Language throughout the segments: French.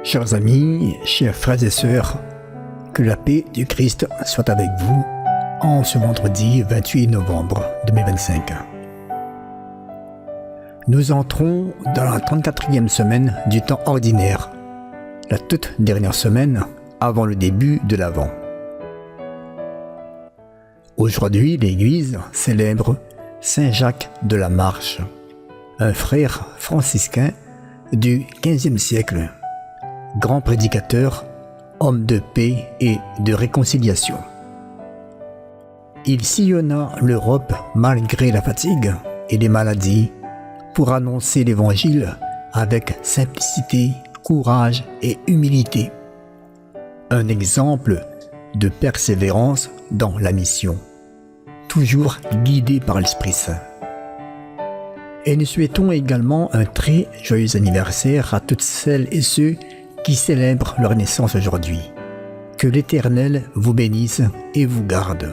Chers amis, chers frères et sœurs, que la paix du Christ soit avec vous en ce vendredi 28 novembre 2025. Nous entrons dans la 34e semaine du temps ordinaire, la toute dernière semaine avant le début de l'Avent. Aujourd'hui, l'Église célèbre Saint Jacques de la Marche, un frère franciscain du XVe siècle, grand prédicateur, homme de paix et de réconciliation. Il sillonna l'Europe malgré la fatigue et les maladies pour annoncer l'Évangile avec simplicité, courage et humilité. Un exemple de persévérance dans la mission, toujours guidé par l'Esprit Saint. Et nous souhaitons également un très joyeux anniversaire à toutes celles et ceux qui célèbrent leur naissance aujourd'hui. Que l'Éternel vous bénisse et vous garde.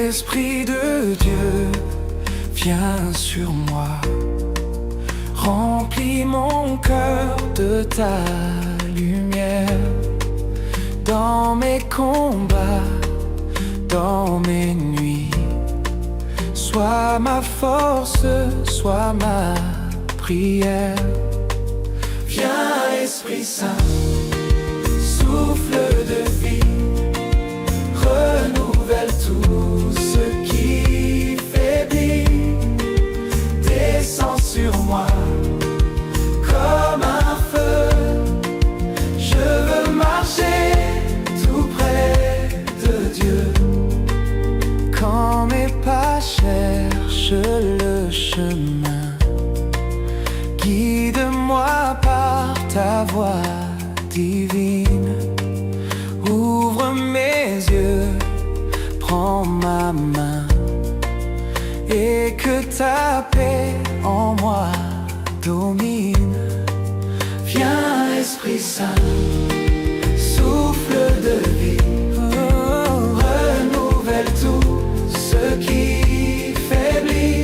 Esprit de Dieu, viens sur moi, remplis mon cœur de ta lumière. Dans mes combats, dans mes nuits, sois ma force, sois ma prière. Viens Esprit Saint, souffle de vie, renouvelle tout ce qui faiblit. Descends sur moi comme un feu. Je veux marcher tout près de Dieu. Quand mes pas cherchent le chemin, guide-moi par ta voix divine. Ouvre mes yeux, prends ma main, et que ta paix en moi domine. Viens Esprit Saint, souffle de vie, renouvelle tout ce qui faiblit.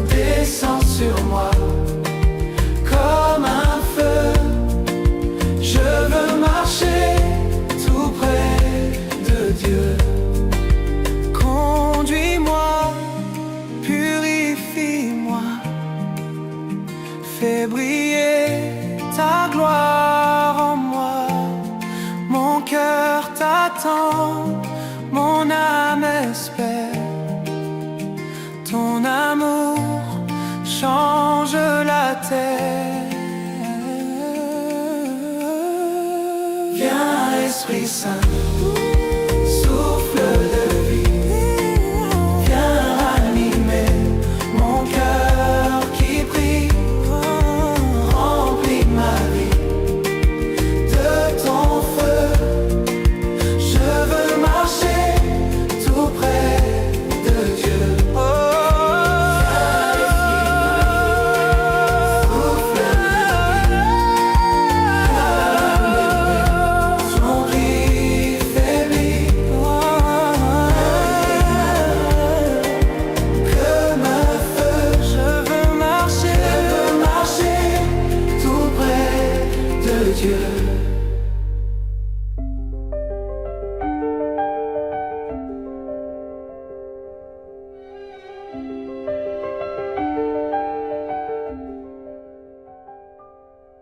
Descends sur moi comme un feu. Je veux marcher tout près de Dieu. Conduis-moi, purifie-moi, fais briller ta gloire en moi. Mon cœur t'attend, mon âme espère. Ton amour change la terre. Viens Esprit Saint, souffle de vie, viens ranimer mon cœur qui brille. Remplis ma vie de ton feu. Je veux marcher tout près de Dieu.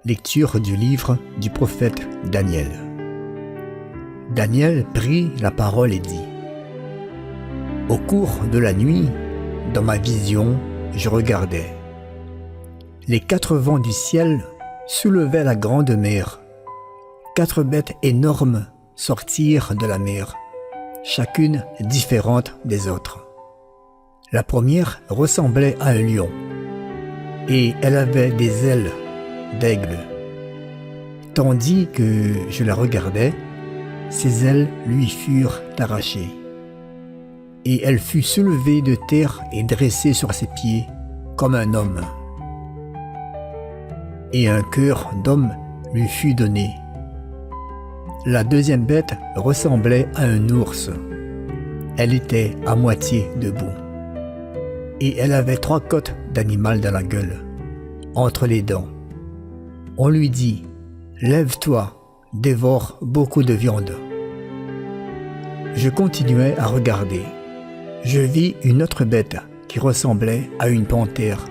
Lecture du livre du prophète Daniel. Daniel prit la parole et dit : Au cours de la nuit, dans ma vision, je regardais. Les 4 vents du ciel soulevaient la grande mer. 4 bêtes énormes sortirent de la mer, chacune différente des autres. La première ressemblait à un lion. et elle avait des ailes d'aigle. Tandis que je la regardais, ses ailes lui furent arrachées. Et elle fut soulevée de terre et dressée sur ses pieds comme un homme. Et un cœur d'homme lui fut donné. La deuxième bête ressemblait à un ours. Elle était à moitié debout. Et elle avait 3 côtes d'animal dans la gueule, entre les dents. On lui dit, « Lève-toi, dévore beaucoup de viande. » Je continuais à regarder. Je vis une autre bête qui ressemblait à une panthère.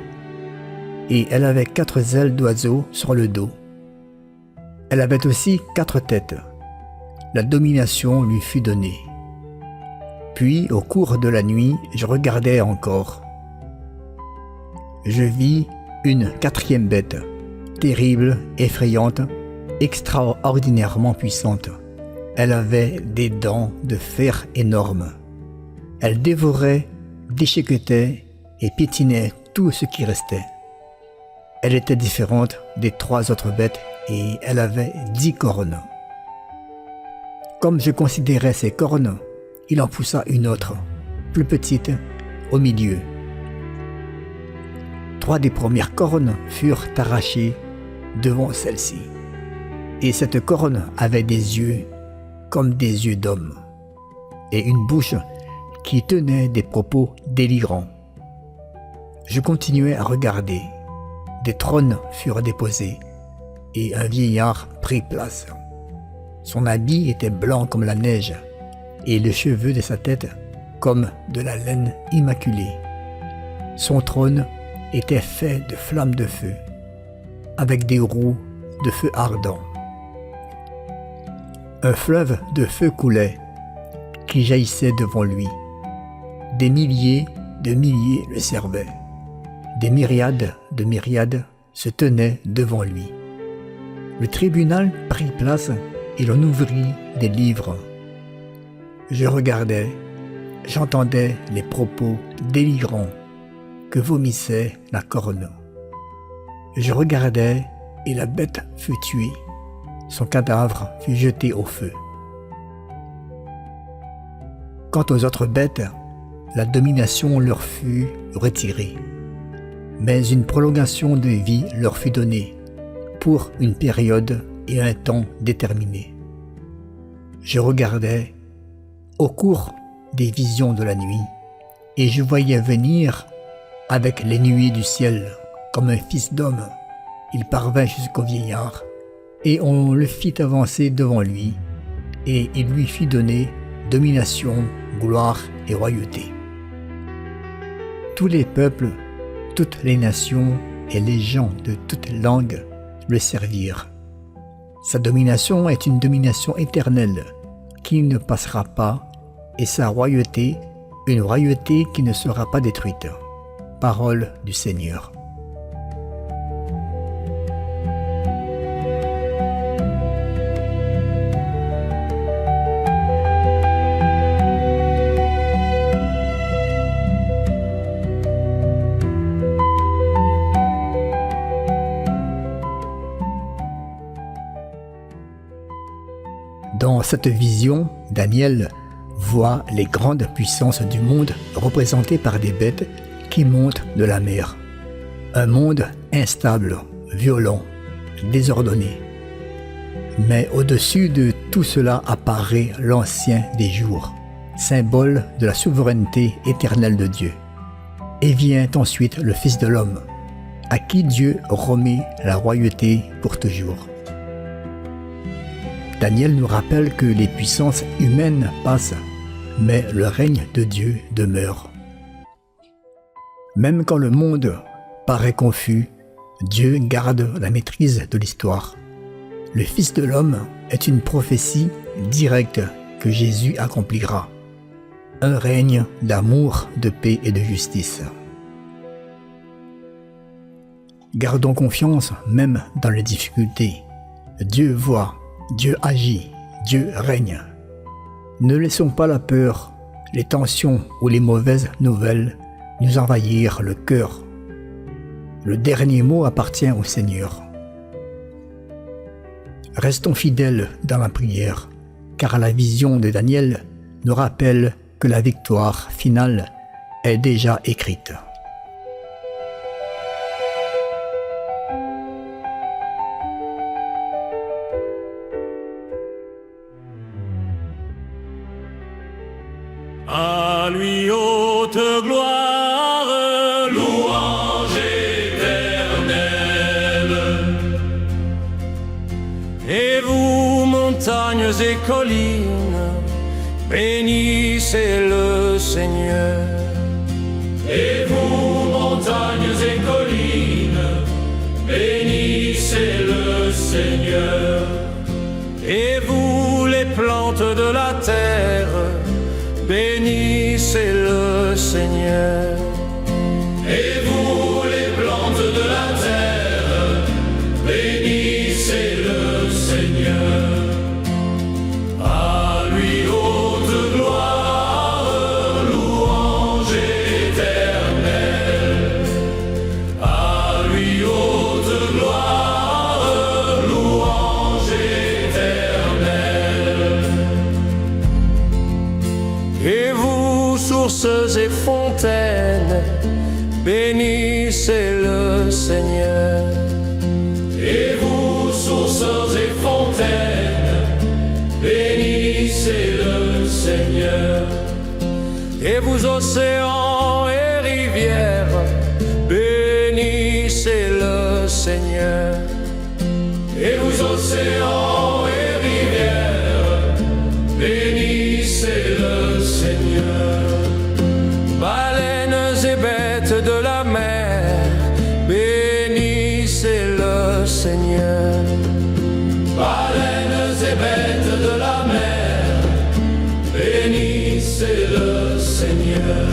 Et elle avait 4 ailes d'oiseau sur le dos. Elle avait aussi 4 têtes. La domination lui fut donnée. Puis, au cours de la nuit, je regardais encore. Je vis une 4e bête, terrible, effrayante, extraordinairement puissante. Elle avait des dents de fer énormes. Elle dévorait, déchiquetait et piétinait tout ce qui restait. Elle était différente des 3 autres bêtes et elle avait 10 cornes. Comme je considérais ces cornes, il en poussa une autre, plus petite, au milieu. 3 des premières cornes furent arrachées devant celle-ci. Et cette corne avait des yeux comme des yeux d'homme, et une bouche qui tenait des propos délirants. Je continuais à regarder. Des trônes furent déposés, et un vieillard prit place. Son habit était blanc comme la neige, et les cheveux de sa tête comme de la laine immaculée. Son trône était fait de flammes de feu, avec des roues de feu ardent. Un fleuve de feu coulait, qui jaillissait devant lui. Des milliers de milliers le servaient. Des myriades de myriades se tenaient devant lui. Le tribunal prit place et l'on ouvrit des livres. Je regardais, j'entendais les propos délirants que vomissait la corne. Je regardais et la bête fut tuée. Son cadavre fut jeté au feu. Quant aux autres bêtes, la domination leur fut retirée. Mais une prolongation de vie leur fut donnée pour une période et un temps déterminés. Je regardais au cours des visions de la nuit et je voyais venir avec les nuées du ciel comme un fils d'homme. Il parvint jusqu'au vieillard et on le fit avancer devant lui et il lui fit donner domination, gloire et royauté. Tous les peuples, toutes les nations et les gens de toutes langues le servirent. Sa domination est une domination éternelle qui ne passera pas et sa royauté, une royauté qui ne sera pas détruite. Parole du Seigneur. Dans cette vision, Daniel voit les grandes puissances du monde représentées par des bêtes qui montent de la mer. Un monde instable, violent, désordonné. Mais au-dessus de tout cela apparaît l'Ancien des jours, symbole de la souveraineté éternelle de Dieu. Et vient ensuite le Fils de l'homme, à qui Dieu remet la royauté pour toujours. Daniel nous rappelle que les puissances humaines passent, mais le règne de Dieu demeure. Même quand le monde paraît confus, Dieu garde la maîtrise de l'histoire. Le Fils de l'homme est une prophétie directe que Jésus accomplira. Un règne d'amour, de paix et de justice. Gardons confiance même dans les difficultés. Dieu voit, Dieu agit, Dieu règne. Ne laissons pas la peur, les tensions ou les mauvaises nouvelles nous envahir le cœur. Le dernier mot appartient au Seigneur. Restons fidèles dans la prière, car la vision de Daniel nous rappelle que la victoire finale est déjà écrite. À lui haute gloire, louange éternelle. Et vous, montagnes et collines, bénissez le Seigneur. Et vous, montagnes et collines, bénissez le Seigneur. Et vous, les plantes de la terre, bénissez le Seigneur. Et vous, les plantes de la terre, bénissez le Seigneur. À lui haute gloire, louange éternelle. À lui haute gloire, louange éternelle. Et vous, sources et fontaines, bénissez le Seigneur. Et vous, sources et fontaines, bénissez le Seigneur. Et vous, océans et rivières, bénissez le Seigneur. Et vous, océans et rivières, bénissez le Seigneur. Baleines et bêtes de la mer, bénissez le Seigneur. Baleines et bêtes de la mer, bénissez le Seigneur.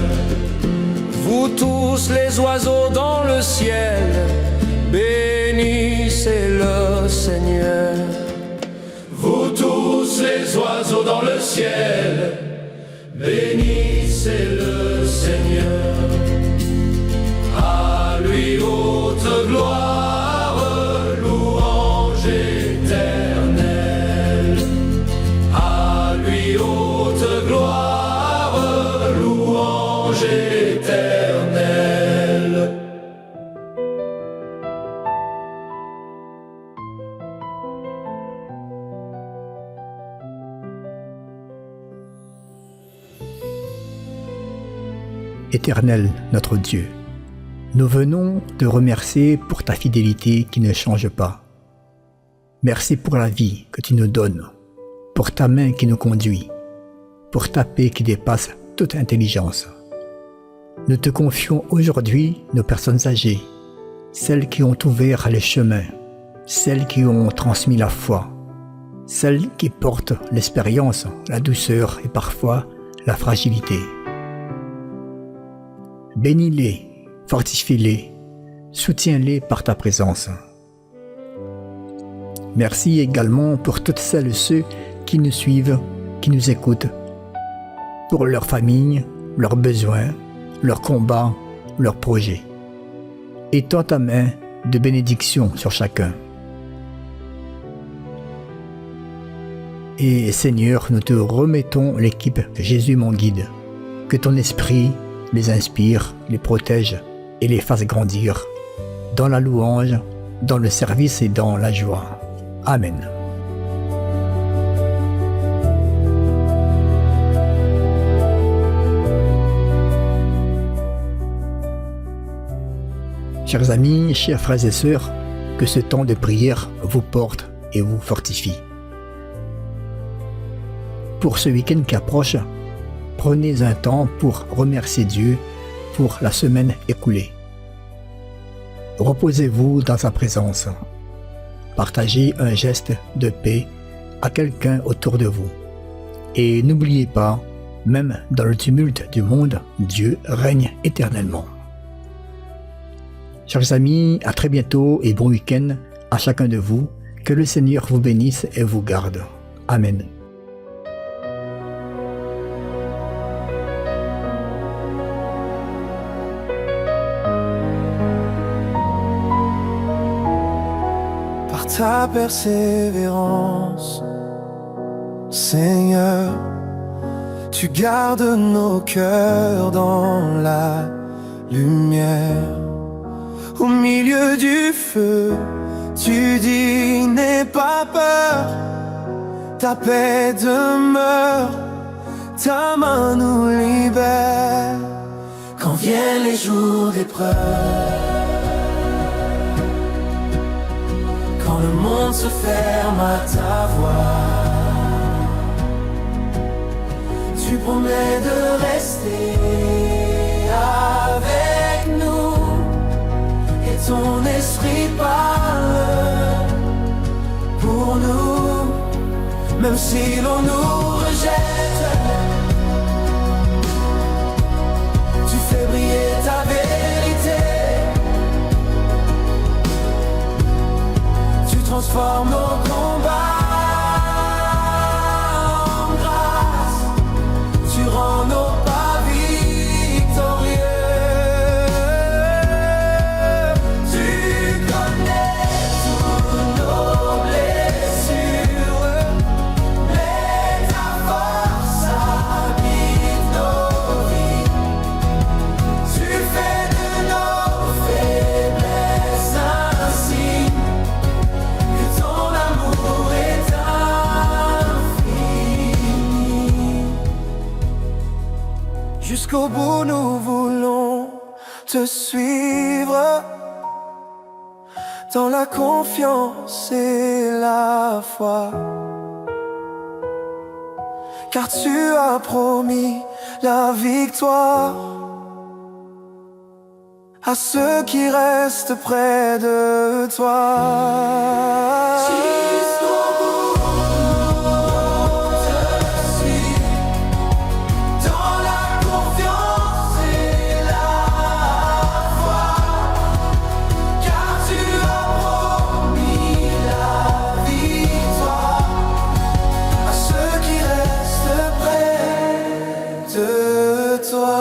Vous tous les oiseaux dans le ciel, bénissez le Seigneur. Vous tous les oiseaux dans le ciel, bénissez le Seigneur. À lui haute gloire, louange éternelle. À lui haute gloire, louange éternelle. Éternel notre Dieu, nous venons te remercier pour ta fidélité qui ne change pas. Merci pour la vie que tu nous donnes, pour ta main qui nous conduit, pour ta paix qui dépasse toute intelligence. Nous te confions aujourd'hui nos personnes âgées, celles qui ont ouvert les chemins, celles qui ont transmis la foi, celles qui portent l'expérience, la douceur et parfois la fragilité. Bénis-les, fortifie-les, soutiens-les par ta présence. Merci également pour toutes celles et ceux qui nous suivent, qui nous écoutent, pour leurs familles, leurs besoins, leurs combats, leurs projets. Étends ta main de bénédiction sur chacun. Et Seigneur, nous te remettons l'équipe de Jésus mon guide. Que ton esprit les inspire, les protège et les fasse grandir dans la louange, dans le service et dans la joie. Amen. Chers amis, chers frères et sœurs, que ce temps de prière vous porte et vous fortifie. Pour ce week-end qui approche, prenez un temps pour remercier Dieu pour la semaine écoulée. Reposez-vous dans sa présence. Partagez un geste de paix à quelqu'un autour de vous. Et n'oubliez pas, même dans le tumulte du monde, Dieu règne éternellement. Chers amis, à très bientôt et bon week-end à chacun de vous. Que le Seigneur vous bénisse et vous garde. Amen. ta persévérance. Seigneur, tu gardes nos cœurs dans la lumière. Au milieu du feu, tu dis n'aie pas peur, ta paix demeure, ta main nous libère. Quand viennent les jours d'épreuve, quand le monde se ferme à ta voix, tu promets de rester avec nous, et ton esprit parle pour nous. Même si l'on nous rejette, tu fais briller ta vérité. Tu transformes nos combats en grâce. Tu rends nos pas victorieux. Tu connais tous nos blessures, mais ta force habite nos vies. Tu fais de nos faiblesses un signe, que ton amour est infini. Jusqu'au bout nous voulons te suivre, dans la confiance et la foi, car tu as promis la victoire à ceux qui restent près de toi. Jusqu'au bout, on te suit, dans la confiance et la foi, car tu as promis la victoire à ceux qui restent près de toi.